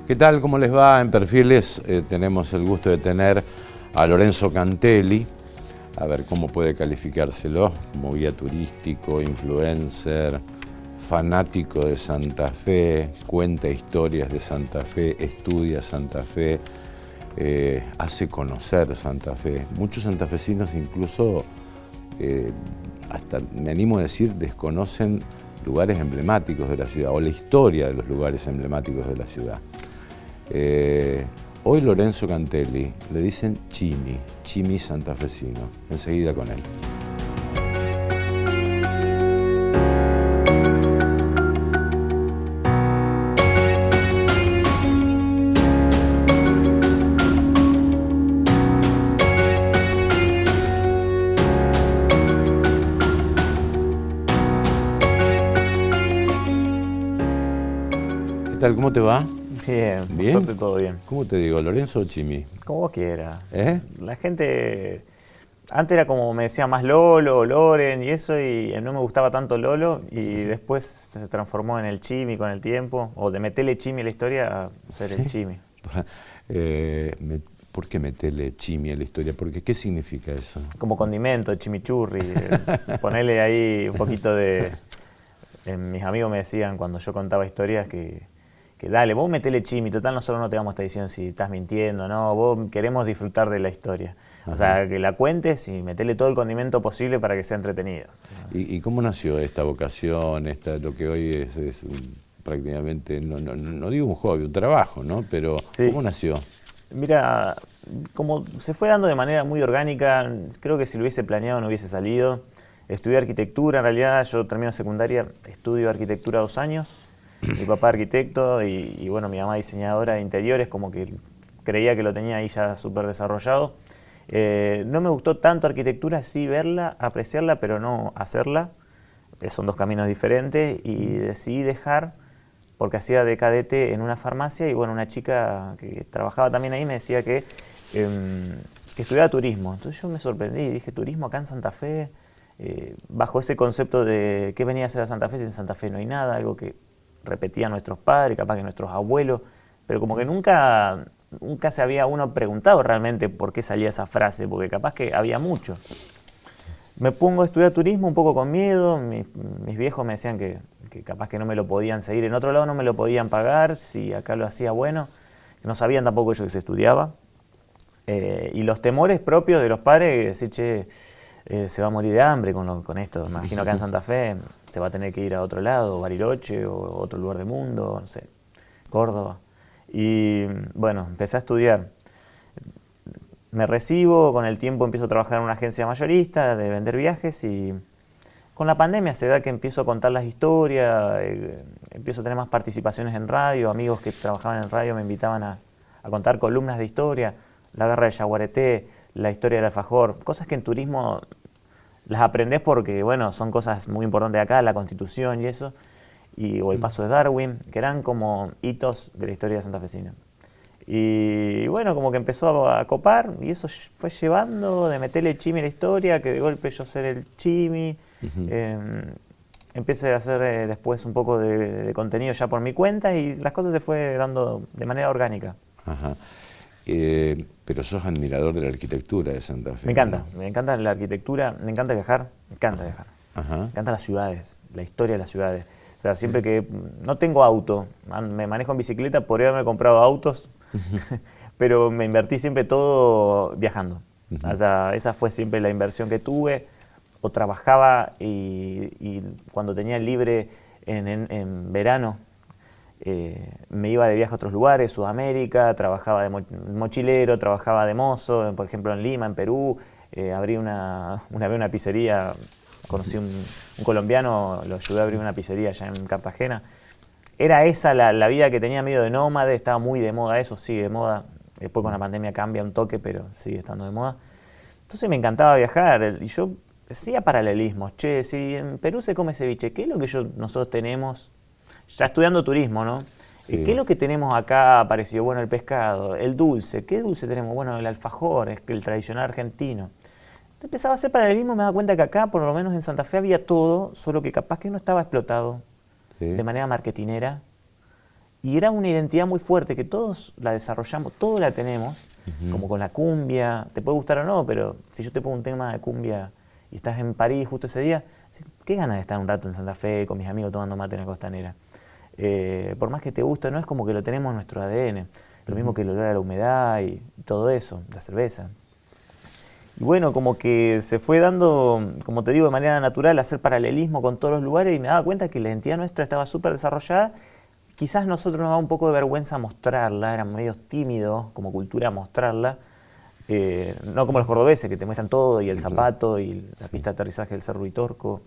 ¿Qué tal? ¿Cómo les va? En Perfiles tenemos el gusto de tener a Lorenzo Cantelli. A ver cómo puede calificárselo como guía turístico, influencer, fanático de Santa Fe, cuenta historias de Santa Fe, estudia Santa Fe, hace conocer Santa Fe. Muchos santafesinos incluso, hasta me animo a decir, desconocen lugares emblemáticos de la ciudad o la historia de los lugares emblemáticos de la ciudad. Hoy Lorenzo Cantelli le dicen Chimi santafesino. Enseguida con él. ¿Qué tal? ¿Cómo te va? Bien, por suerte todo bien. ¿Cómo te digo, Lorenzo o Chimi? Como vos quieras. La gente, antes era como me decía más Lolo o Loren y eso, y no me gustaba tanto Lolo, y después se transformó en el Chimi con el tiempo, o de meterle Chimi a la historia a ser el Chimi. ¿Por qué meterle Chimi a la historia? Porque, ¿qué significa eso? Como condimento, chimichurri, ponerle ahí un poquito de... mis amigos me decían cuando yo contaba historias que dale, vos metele Chimi, total nosotros no te vamos a estar diciendo si estás mintiendo, no, vos queremos disfrutar de la historia. Ajá. O sea, que la cuentes y metele todo el condimento posible para que sea entretenido. ¿Y cómo nació esta vocación, lo que hoy es prácticamente, no digo un hobby, un trabajo, ¿no? Pero sí. ¿Cómo nació? Mira, como se fue dando de manera muy orgánica, creo que si lo hubiese planeado no hubiese salido. Estudié arquitectura, en realidad yo termino secundaria, estudio arquitectura 2 años. Mi papá arquitecto y bueno, mi mamá diseñadora de interiores, como que creía que lo tenía ahí ya súper desarrollado. No me gustó tanto arquitectura, sí verla, apreciarla, pero no hacerla. Son 2 caminos diferentes y decidí dejar porque hacía de cadete en una farmacia y bueno, una chica que trabajaba también ahí me decía que estudiaba turismo. Entonces yo me sorprendí y dije, ¿turismo acá en Santa Fe? Bajo ese concepto de ¿qué venía a hacer a Santa Fe si en Santa Fe no hay nada? Algo que repetían nuestros padres, capaz que nuestros abuelos, pero como que nunca se había uno preguntado realmente por qué salía esa frase, porque capaz que había mucho. Me pongo a estudiar turismo un poco con miedo, mis viejos me decían que capaz que no me lo podían seguir, en otro lado no me lo podían pagar, si acá lo hacía bueno, no sabían tampoco ellos que se estudiaba, y los temores propios de los padres, decir, che, se va a morir de hambre con esto, me imagino acá en Santa Fe se va a tener que ir a otro lado, Bariloche o otro lugar del mundo, no sé, Córdoba. Y bueno, empecé a estudiar. Me recibo, con el tiempo empiezo a trabajar en una agencia mayorista de vender viajes y con la pandemia se da que empiezo a contar las historias, empiezo a tener más participaciones en radio, amigos que trabajaban en radio me invitaban a contar columnas de historia, la guerra de Yaguareté, la historia del alfajor, cosas que en turismo las aprendés porque, bueno, son cosas muy importantes de acá, la Constitución y eso, o el paso de Darwin, que eran como hitos de la historia santafesina. Y bueno, como que empezó a copar y eso fue llevando de meterle Chimi a la historia, que de golpe yo ser el Chimi. Empecé a hacer después un poco de contenido ya por mi cuenta y las cosas se fue dando de manera orgánica. Ajá. Pero sos admirador de la arquitectura de Santa Fe. Me encanta la arquitectura, me encanta viajar, Ajá. Me encantan las ciudades, la historia de las ciudades. O sea, siempre que no tengo auto, me manejo en bicicleta, podría haberme comprado autos, pero me invertí siempre todo viajando. O sea, esa fue siempre la inversión que tuve. O trabajaba y cuando tenía libre en verano, me iba de viaje a otros lugares, Sudamérica, trabajaba de mochilero, trabajaba de mozo, por ejemplo en Lima, en Perú, abrí una vez una pizzería, conocí un colombiano, lo ayudé a abrir una pizzería allá en Cartagena. Era esa la vida que tenía, medio de nómade, estaba muy de moda eso, sigue de moda, después con la pandemia cambia un toque, pero sigue estando de moda. Entonces me encantaba viajar y yo hacía paralelismos, che, si en Perú se come ceviche, ¿qué es lo que nosotros tenemos? Ya estudiando turismo, ¿no? Sí. ¿Qué es lo que tenemos acá parecido? Bueno, el pescado, el dulce. ¿Qué dulce tenemos? Bueno, el alfajor, es el tradicional argentino. Empezaba a hacer paralelismo y me daba cuenta que acá, por lo menos en Santa Fe, había todo, solo que capaz que no estaba explotado Sí. de manera marketinera. Y era una identidad muy fuerte que todos la desarrollamos, todos la tenemos, como con la cumbia, te puede gustar o no, pero si yo te pongo un tema de cumbia y estás en París justo ese día, qué ganas de estar un rato en Santa Fe con mis amigos tomando mate en la costanera. Por más que te guste, no es como que lo tenemos en nuestro ADN. Lo mismo que el olor a la humedad y todo eso, la cerveza. Y bueno, como que se fue dando, como te digo, de manera natural, hacer paralelismo con todos los lugares y me daba cuenta que la identidad nuestra estaba súper desarrollada. Quizás nosotros nos da un poco de vergüenza mostrarla, eran medios tímidos como cultura mostrarla. No como los cordobeses que te muestran todo y el zapato y la pista de aterrizaje del Cerro Uritorco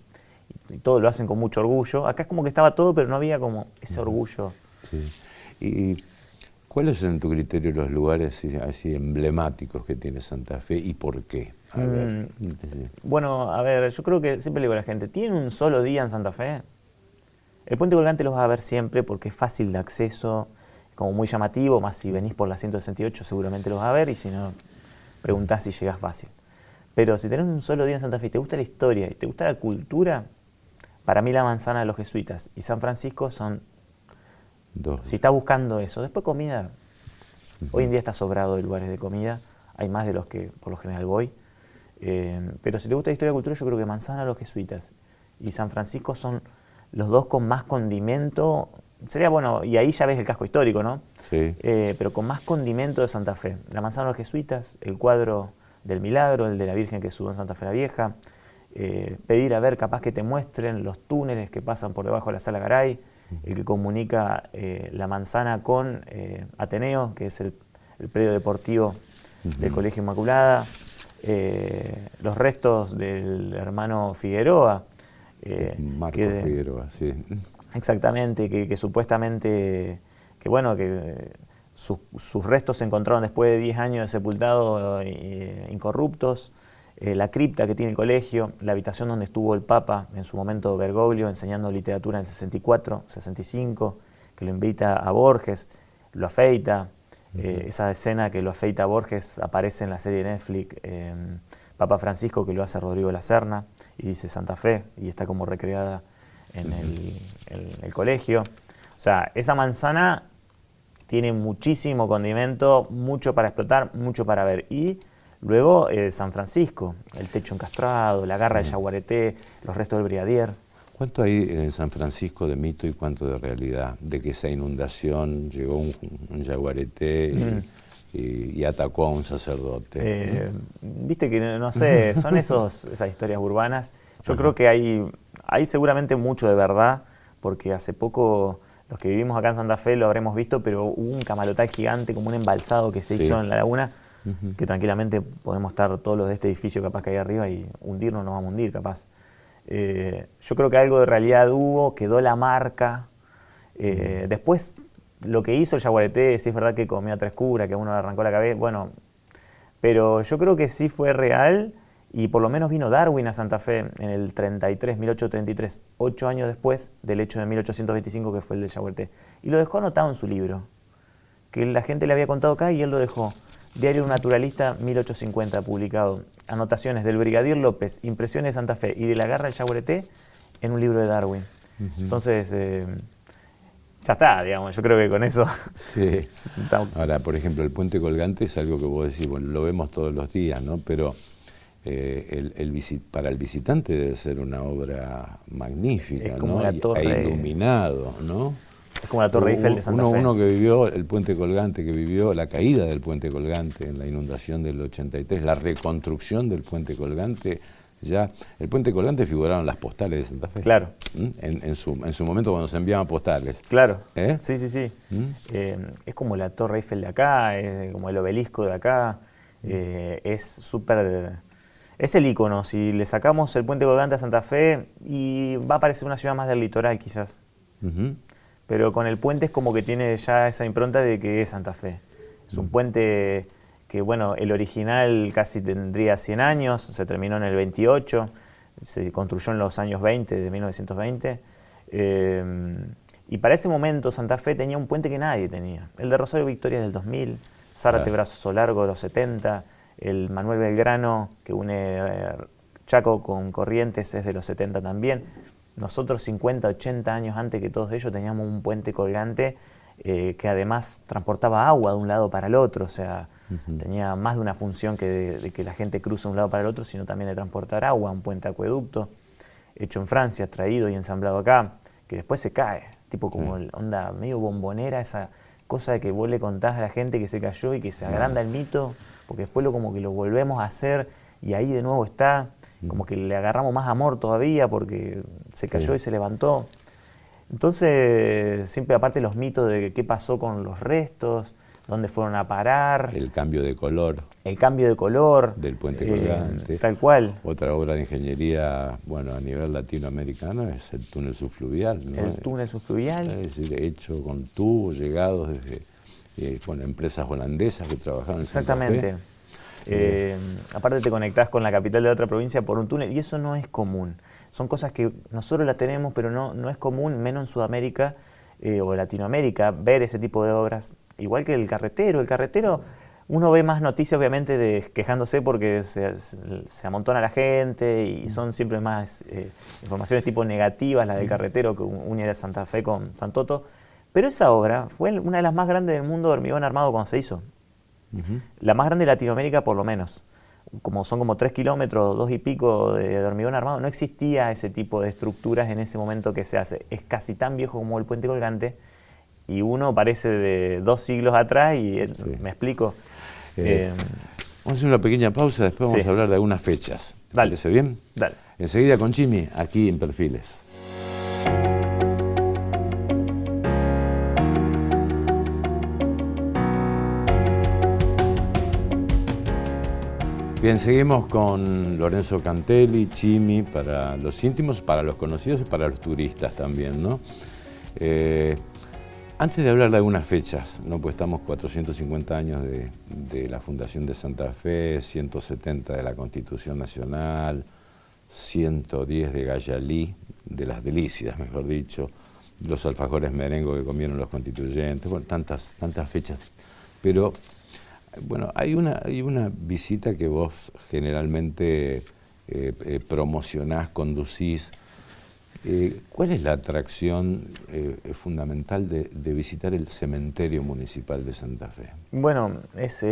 y todo lo hacen con mucho orgullo. Acá es como que estaba todo, pero no había como ese orgullo. Sí. ¿Y cuáles son en tu criterio los lugares así emblemáticos que tiene Santa Fe y por qué? A ver. Bueno, a ver, yo creo que siempre le digo a la gente, ¿tienen un solo día en Santa Fe? El puente colgante los vas a ver siempre porque es fácil de acceso, es como muy llamativo, más si venís por la 168 seguramente los vas a ver y si no, preguntás si llegás fácil. Pero si tenés un solo día en Santa Fe y te gusta la historia y te gusta la cultura, para mí la manzana de los jesuitas y San Francisco son, si estás buscando eso. Después comida, hoy en día está sobrado de lugares de comida, hay más de los que por lo general voy. Pero si te gusta la historia y la cultura, yo creo que manzana de los jesuitas y San Francisco son los dos con más condimento, sería bueno, y ahí ya ves el casco histórico, ¿no? Sí. Pero con más condimento de Santa Fe. La manzana de los jesuitas, el cuadro del milagro, el de la Virgen que sudó en Santa Fe la Vieja, pedir a ver, capaz que te muestren los túneles que pasan por debajo de la Sala Garay, el que comunica la manzana con Ateneo, que es el predio deportivo del Colegio Inmaculada, los restos del hermano Figueroa, Marcos Figueroa, sí. Exactamente, que supuestamente, que bueno, que sus restos se encontraron después de 10 años de sepultados incorruptos, la cripta que tiene el colegio, la habitación donde estuvo el Papa, en su momento Bergoglio, enseñando literatura en el 64, 65, que lo invita a Borges, lo afeita, esa escena que lo afeita a Borges aparece en la serie de Netflix, Papa Francisco, que lo hace Rodrigo La Serna, y dice Santa Fe, y está como recreada en el colegio. O sea, esa manzana tiene muchísimo condimento, mucho para explotar, mucho para ver. Y luego San Francisco, el techo encastrado, la garra del Yaguareté, los restos del Brigadier. ¿Cuánto hay en San Francisco de mito y cuánto de realidad? De que esa inundación llegó un Yaguareté y atacó a un sacerdote. Viste que, no sé, son esas historias urbanas. Yo creo que hay seguramente mucho de verdad, porque hace poco los que vivimos acá en Santa Fe lo habremos visto, pero hubo un camalotal gigante, como un embalsado que se hizo en la laguna, que tranquilamente podemos estar todos los de este edificio capaz que hay arriba y hundirnos, nos vamos a hundir capaz. Yo creo que algo de realidad hubo, quedó la marca. Después, lo que hizo el Yaguareté, sí es verdad que comió a tres curas, que a uno le arrancó la cabeza, bueno, pero yo creo que sí fue real y por lo menos vino Darwin a Santa Fe en el 1833, 8 años después del hecho de 1825 que fue el del Yaguareté. Y lo dejó anotado en su libro, que la gente le había contado acá y él lo dejó. Diario Naturalista, 1850, publicado. Anotaciones del Brigadier López, impresiones de Santa Fe y de la garra del Yaguareté en un libro de Darwin. Entonces, ya está, digamos, yo creo que con eso... Sí. Ahora, por ejemplo, el puente colgante es algo que vos decís, bueno, lo vemos todos los días, ¿no? Pero para el visitante debe ser una obra magnífica, es como ¿no? la torre, e iluminado, ¿no? Es como la Torre Eiffel de Santa Fe. Uno que vivió el puente colgante, que vivió la caída del puente colgante en la inundación del 83, la reconstrucción del puente colgante, ya el puente colgante figuraron las postales de Santa Fe. Claro. En su momento cuando se enviaban postales. Claro. Sí, sí, sí. Es como la Torre Eiffel de acá, es como el obelisco de acá. Es súper... Es el ícono. Si le sacamos el puente colgante a Santa Fe, y va a parecer una ciudad más del litoral quizás. Pero con el puente es como que tiene ya esa impronta de que es Santa Fe. Es un puente que, bueno, el original casi tendría 100 años, se terminó en el 28, se construyó en los años 20, de 1920. Y para ese momento Santa Fe tenía un puente que nadie tenía. El de Rosario Victoria del 2000, Zárate Brazo Largo de los 70, El Manuel Belgrano, que une Chaco con Corrientes, es de los 70 también. Nosotros 50, 80 años antes que todos ellos teníamos un puente colgante que además transportaba agua de un lado para el otro, o sea, tenía más de una función que de que la gente cruza de un lado para el otro, sino también de transportar agua, un puente acueducto, hecho en Francia, traído y ensamblado acá, que después se cae, tipo como onda medio bombonera, esa cosa de que vos le contás a la gente que se cayó y que se agranda el mito, porque después como que lo volvemos a hacer y ahí de nuevo está, como que le agarramos más amor todavía porque se cayó y se levantó. Entonces, siempre aparte los mitos de qué pasó con los restos, dónde fueron a parar. El cambio de color. El cambio de color. Del puente colgante. Tal cual. Otra obra de ingeniería, bueno, a nivel latinoamericano es el túnel subfluvial, ¿no? El túnel subfluvial. Es decir, hecho con tubos llegados desde bueno, empresas holandesas que trabajaban en Santa Fe. Exactamente. Aparte te conectás con la capital de otra provincia por un túnel y eso no es común. Son cosas que nosotros las tenemos, pero no es común, menos en Sudamérica o Latinoamérica, ver ese tipo de obras. Igual que el carretero. El carretero, uno ve más noticias obviamente de quejándose porque se amontona la gente y son siempre más informaciones tipo negativas, las del carretero que une a Santa Fe con San Toto. Pero esa obra fue una de las más grandes del mundo de hormigón armado cuando se hizo. La más grande de Latinoamérica por lo menos. Son como 3 kilómetros, 2 y pico de hormigón armado, no existía ese tipo de estructuras en ese momento que se hace. Es casi tan viejo como el puente colgante y uno parece de 2 siglos atrás y me explico. Vamos a hacer una pequeña pausa, después vamos a hablar de algunas fechas. Dale. ¿Parece bien? Dale. Enseguida con Chimi, aquí en Perfiles. Bien, seguimos con Lorenzo Cantelli, Chimi, para los íntimos, para los conocidos y para los turistas también, ¿no? Antes de hablar de algunas fechas, ¿no? Pues estamos 450 años de la fundación de Santa Fe, 170 de la Constitución Nacional, 110 de Gayalí, de las Delicias, mejor dicho, los alfajores merengo que comieron los constituyentes, bueno, tantas fechas. Pero bueno, hay una visita que vos generalmente promocionás, conducís. ¿Cuál es la atracción fundamental de visitar el cementerio municipal de Santa Fe? Bueno, es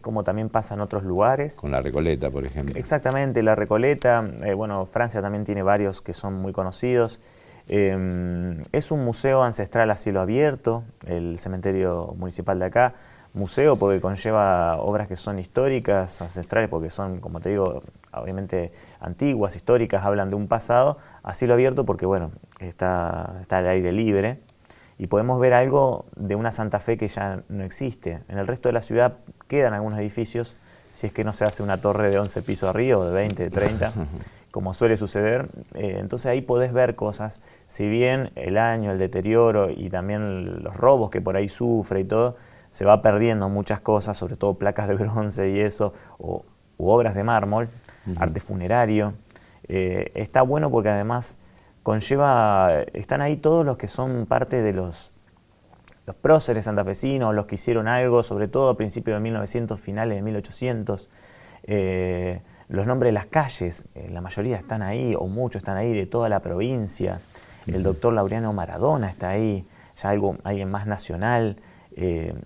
como también pasa en otros lugares. Con la Recoleta, por ejemplo. Exactamente, la Recoleta. Bueno, Francia también tiene varios que son muy conocidos. Es un museo ancestral a cielo abierto, el cementerio municipal de acá. Museo porque conlleva obras que son históricas, ancestrales, porque son, como te digo, obviamente antiguas, históricas, hablan de un pasado, a cielo abierto porque, bueno, está al aire libre y podemos ver algo de una Santa Fe que ya no existe. En el resto de la ciudad quedan algunos edificios, si es que no se hace una torre de 11 pisos arriba o de 20, de 30, como suele suceder. Entonces ahí podés ver cosas, si bien el año, el deterioro y también los robos que por ahí sufre y todo, se va perdiendo muchas cosas, sobre todo placas de bronce y eso, u obras de mármol, arte funerario. Está bueno porque además están ahí todos los que son parte de los próceres santafesinos, los que hicieron algo, sobre todo a principios de 1900, finales de 1800. Los nombres de las calles, la mayoría están ahí, o muchos están ahí, de toda la provincia. El doctor Laureano Maradona está ahí, ya alguien más nacional.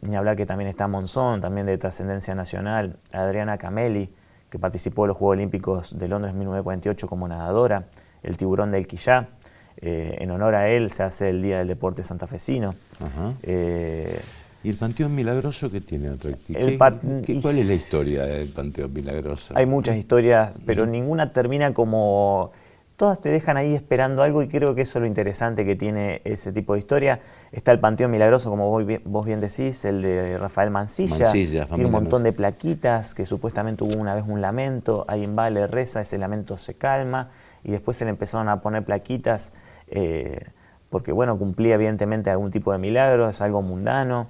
Ni hablar que también está Monzón, también de trascendencia nacional, Adriana Camelli, que participó en los Juegos Olímpicos de Londres 1948 como nadadora, el tiburón del Quillá, en honor a él se hace el Día del Deporte Santafesino. ¿Y el Panteón Milagroso qué tiene atractivo? ¿Cuál es la historia del Panteón Milagroso? Hay muchas historias, pero ninguna termina como... Todas te dejan ahí esperando algo y creo que eso es lo interesante que tiene ese tipo de historia. Está el Panteón Milagroso, como vos bien decís, el de Rafael Mansilla. Tiene un montón de plaquitas que supuestamente hubo una vez un lamento. Alguien va, le reza, ese lamento se calma y después se le empezaron a poner plaquitas porque, bueno, cumplía evidentemente algún tipo de milagro, es algo mundano.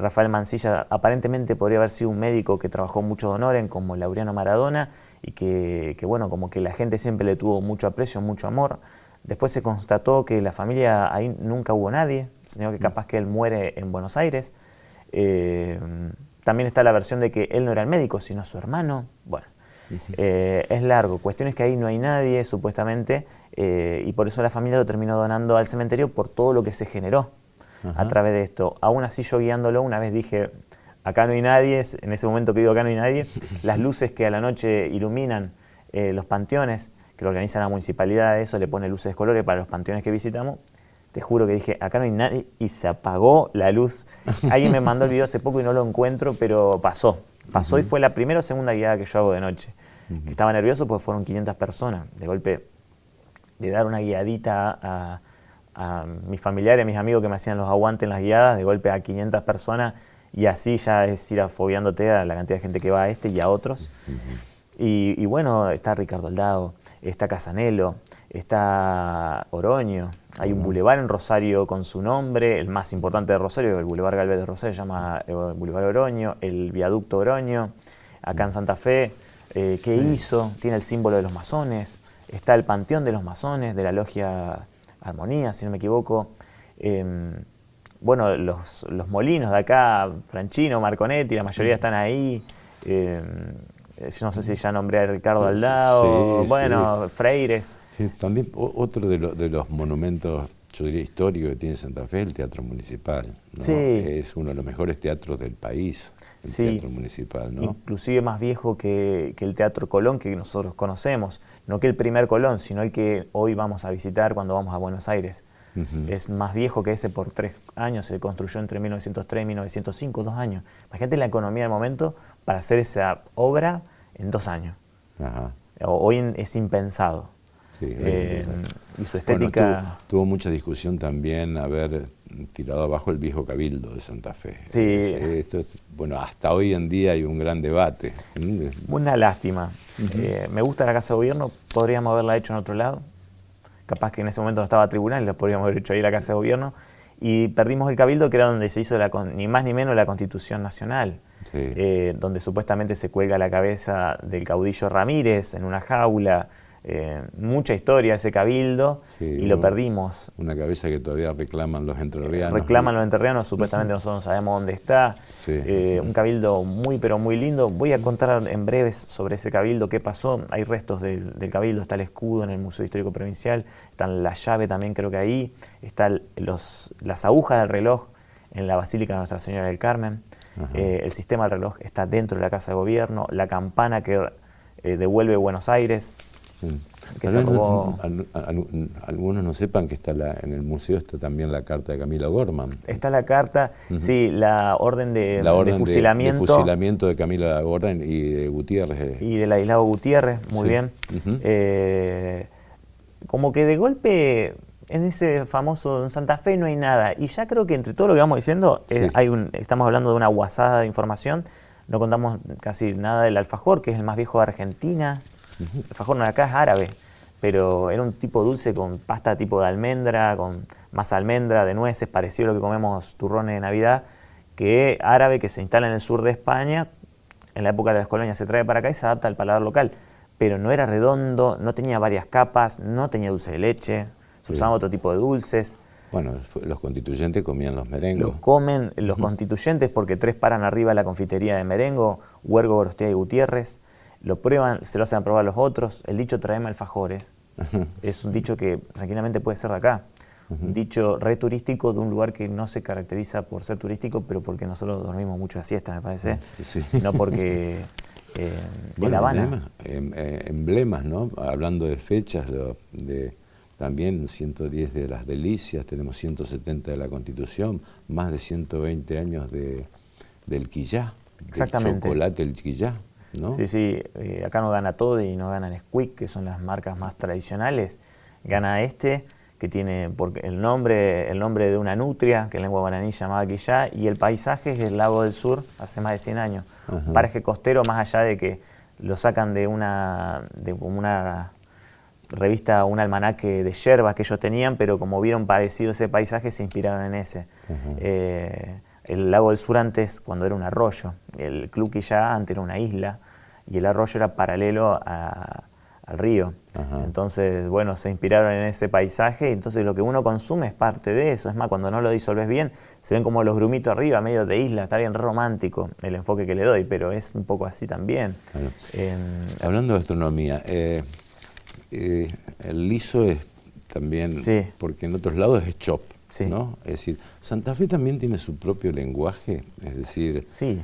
Rafael Mansilla aparentemente podría haber sido un médico que trabajó mucho de honor como Laureano Maradona y que, bueno, como que la gente siempre le tuvo mucho aprecio, mucho amor. Después se constató que la familia, ahí nunca hubo nadie, sino que capaz que él muere en Buenos Aires. También está la versión de que él no era el médico, sino su hermano. Bueno, es largo. Cuestión es que ahí no hay nadie, supuestamente, y por eso la familia lo terminó donando al cementerio por todo lo que se generó a través de esto. Aún así, yo guiándolo, una vez dije, acá no hay nadie, en ese momento que digo acá no hay nadie, las luces que a la noche iluminan los panteones, que lo organiza la municipalidad, eso le pone luces de colores para los panteones que visitamos. Te juro que dije, acá no hay nadie, y se apagó la luz. Alguien me mandó el video hace poco y no lo encuentro, pero pasó. Pasó y fue la primera o segunda guiada que yo hago de noche. Estaba nervioso porque fueron 500 personas. De golpe, de dar una guiadita a mis familiares, a mis amigos que me hacían los aguantes en las guiadas, de golpe a 500 personas, y así ya es ir afobiándote a la cantidad de gente que va a este y a otros. Y bueno, está Ricardo Aldao, está Casanelo, está Oroño, hay un bulevar en Rosario con su nombre, el más importante de Rosario, el Boulevard Galvez de Rosario, se llama Boulevard Oroño, el viaducto Oroño, acá en Santa Fe, ¿qué hizo? Tiene el símbolo de los masones, está el panteón de los masones, de la logia Armonía, si no me equivoco. Bueno, los molinos de acá, Franchino, Marconetti, la mayoría están ahí. No sé si ya nombré a Ricardo Aldao, bueno, Freires. Sí, también otro de los monumentos, yo diría históricos que tiene Santa Fe, el Teatro Municipal, ¿no? Sí. Es uno de los mejores teatros del país, el Teatro Municipal, ¿no? Inclusive más viejo que el Teatro Colón que nosotros conocemos, no que el primer Colón, sino el que hoy vamos a visitar cuando vamos a Buenos Aires. Es más viejo que ese por 3 años, se construyó entre 1903 y 1905, 2 años. Imagínate la economía del momento para hacer esa obra en 2 años. Hoy es impensado. Sí, y su estética... Bueno, tuvo mucha discusión también haber tirado abajo el viejo Cabildo de Santa Fe. Sí. Bueno, hasta hoy en día hay un gran debate. Una lástima. Me gusta la Casa de Gobierno, podríamos haberla hecho en otro lado. Capaz que en ese momento no estaba tribunal, la podríamos haber hecho ahí la Casa de Gobierno. Y perdimos el Cabildo, que era donde se hizo ni más ni menos la Constitución Nacional. Donde supuestamente se cuelga la cabeza del caudillo Ramírez en una jaula. Mucha historia ese Cabildo, y lo perdimos. Una cabeza que todavía reclaman los entrerrianos. Reclaman los entrerrianos, supuestamente nosotros no sabemos dónde está. Un Cabildo muy pero muy lindo. Voy a contar en breves sobre ese Cabildo, qué pasó. Hay restos del Cabildo, está el escudo en el Museo Histórico Provincial, están la llave también creo que ahí, están las agujas del reloj en la Basílica de Nuestra Señora del Carmen. El sistema del reloj está dentro de la Casa de Gobierno, la campana que devuelve Buenos Aires. Que se robó. Algunos no sepan que está en el museo está también la carta de Camilo Gorman. Está la carta, sí, la orden de fusilamiento. De fusilamiento de Camilo Gorman y de Gutiérrez. Y de Ladislao Gutiérrez, muy bien. Como que de golpe en ese famoso en Santa Fe no hay nada. Y ya creo que entre todo lo que vamos diciendo, estamos hablando de una guasada de información. No contamos casi nada del alfajor, que es el más viejo de Argentina. El alfajor no, acá es árabe, pero era un tipo dulce con pasta tipo de almendra, con masa de almendra, de nueces, parecido a lo que comemos turrones de Navidad, que árabe, que se instala en el sur de España, en la época de las colonias se trae para acá y se adapta al paladar local. Pero no era redondo, no tenía varias capas, no tenía dulce de leche, se usaban otro tipo de dulces. Bueno, los constituyentes comían los merengos. Los comen los constituyentes porque 3 paran arriba de la confitería de merengo, Huergo, Gorostea y Gutiérrez. Lo prueban, se lo hacen probar los otros. El dicho tráeme alfajores es un dicho que tranquilamente puede ser de acá. Un dicho re turístico de un lugar que no se caracteriza por ser turístico, pero porque nosotros dormimos mucho la siesta, me parece. No porque en La Habana. Emblemas, ¿no? Hablando de fechas, también 110 de las Delicias, tenemos 170 de la Constitución, más de 120 años del quillá. Exactamente. El chocolate, el quillá. ¿No? Sí, acá no gana todo y no gana Nesquik, que son las marcas más tradicionales. Gana que tiene el nombre de una nutria, que en lengua guaraní se llamaba quillá, y el paisaje es el Lago del Sur, hace más de 100 años. Un paraje costero, más allá de que lo sacan de una revista, un almanaque de yerbas que ellos tenían, pero como vieron parecido ese paisaje, se inspiraron en ese. El Lago del Sur antes, cuando era un arroyo, el Club Quillá antes era una isla, y el arroyo era paralelo a al río. Ajá. Entonces, bueno, se inspiraron en ese paisaje, entonces lo que uno consume es parte de eso. Es más, cuando no lo disolves bien, se ven como los grumitos arriba, medio de isla, está bien romántico el enfoque que le doy, pero es un poco así también. Claro. Hablando de gastronomía, el liso es también, sí. porque en otros lados es chop, sí. ¿no? Es decir, Santa Fe también tiene su propio lenguaje, es decir, sí.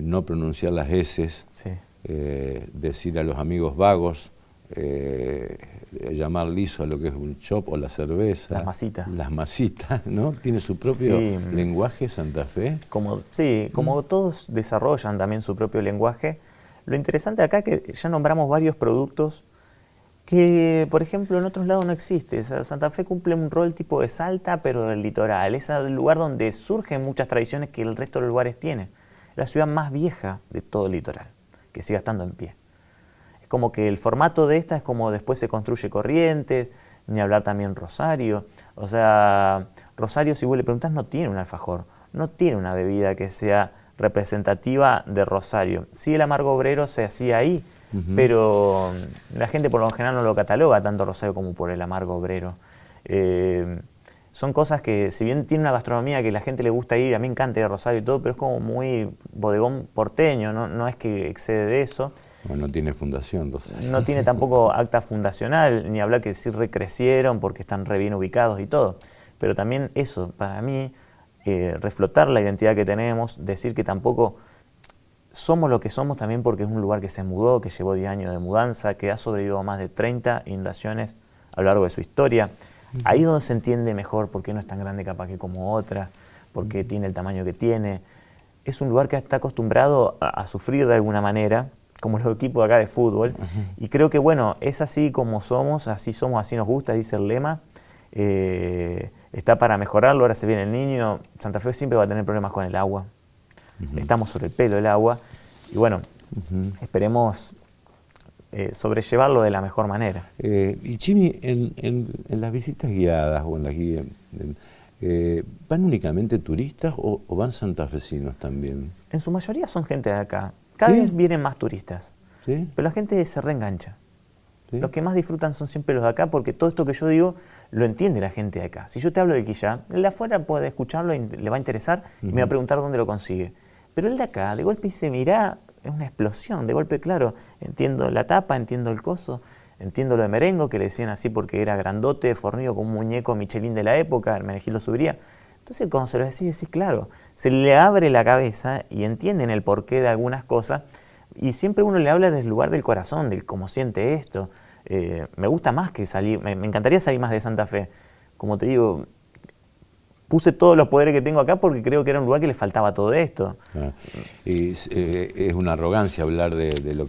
No pronunciar las eses, sí. Decir a los amigos vagos, llamar liso a lo que es un chop o la cerveza. Las masitas. Las masitas, ¿no? Tiene su propio lenguaje Santa Fe. Como todos desarrollan también su propio lenguaje. Lo interesante acá es que ya nombramos varios productos que, por ejemplo, en otros lados no existe. O sea, Santa Fe cumple un rol tipo de Salta, pero del litoral. Es el lugar donde surgen muchas tradiciones que el resto de los lugares tienen. La ciudad más vieja de todo el litoral, que siga estando en pie. Es como que el formato de esta es como después se construye Corrientes, ni hablar también Rosario. O sea, Rosario, si vos le preguntás, no tiene un alfajor, no tiene una bebida que sea representativa de Rosario. Sí, el amargo obrero se hacía ahí, pero la gente por lo general no lo cataloga tanto Rosario como por el amargo obrero. Son cosas que, si bien tiene una gastronomía que la gente le gusta ir, a mí me encanta ir a Rosario y todo, pero es como muy bodegón porteño, no es que excede de eso. Bueno, no tiene fundación, Rosario. No tiene tampoco acta fundacional, ni hablar que sí recrecieron porque están re bien ubicados y todo. Pero también eso, para mí, reflotar la identidad que tenemos, decir que tampoco somos lo que somos también porque es un lugar que se mudó, que llevó 10 años de mudanza, que ha sobrevivido a más de 30 inundaciones a lo largo de su historia. Ahí es donde se entiende mejor por qué no es tan grande capaz que como otra, por qué tiene el tamaño que tiene. Es un lugar que está acostumbrado a sufrir de alguna manera, como los equipos de acá de fútbol, y creo que bueno, es así como somos, así nos gusta, dice el lema. Está para mejorarlo, ahora se viene el niño. Santa Fe siempre va a tener problemas con el agua. Estamos sobre el pelo del agua, y bueno, esperemos sobrellevarlo de la mejor manera. Y Chimi, en las visitas guiadas o en las guías, ¿van únicamente turistas o van santafesinos también? En su mayoría son gente de acá. Cada vez vienen más turistas, ¿Sí? pero la gente se reengancha. ¿Sí? Los que más disfrutan son siempre los de acá, porque todo esto que yo digo lo entiende la gente de acá. Si yo te hablo del quillá, el de afuera puede escucharlo y le va a interesar y me va a preguntar dónde lo consigue. Pero el de acá, de golpe dice, mirá, es una explosión, de golpe, claro, entiendo la tapa, entiendo el coso, entiendo lo de Merengo, que le decían así porque era grandote, fornido con un muñeco Michelin de la época, Hermenegildo Subiría. Entonces cuando se lo decís, claro, se le abre la cabeza y entienden el porqué de algunas cosas, y siempre uno le habla desde el lugar del corazón, del cómo siente esto. Me gusta más que salir, me encantaría salir más de Santa Fe. Como te digo, puse todos los poderes que tengo acá porque creo que era un lugar que le faltaba todo esto. Es una arrogancia hablar de lo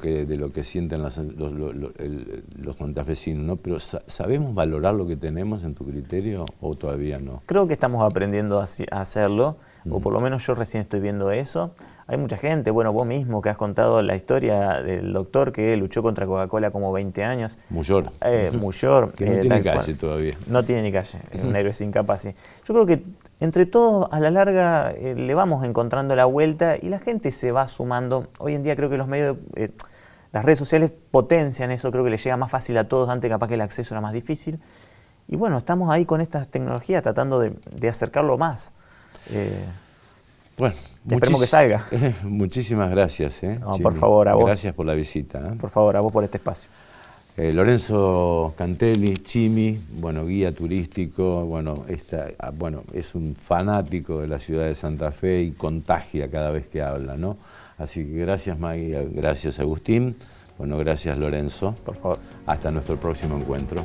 que sienten los santafesinos, ¿no? Pero ¿sabemos valorar lo que tenemos en tu criterio o todavía no? Creo que estamos aprendiendo a hacerlo, o por lo menos yo recién estoy viendo eso. Hay mucha gente, bueno, vos mismo que has contado la historia del doctor que luchó contra Coca-Cola como 20 años. Muyor. Muyor. Que no tiene calle todavía. No tiene ni calle, es un héroe sin capa, sí. Yo creo que entre todos, a la larga, le vamos encontrando la vuelta y la gente se va sumando. Hoy en día creo que los medios, las redes sociales potencian eso, creo que le llega más fácil a todos, antes capaz que el acceso era más difícil. Y bueno, estamos ahí con estas tecnologías tratando de acercarlo más. Bueno, esperemos que salga. Muchísimas gracias. No, por favor, a vos. Gracias por la visita. Por favor, a vos por este espacio. Lorenzo Cantelli, Chimi, bueno, guía turístico, bueno, es un fanático de la ciudad de Santa Fe y contagia cada vez que habla, ¿no? Así que gracias, Maggie, gracias, Agustín. Bueno, gracias, Lorenzo. Por favor. Hasta nuestro próximo encuentro.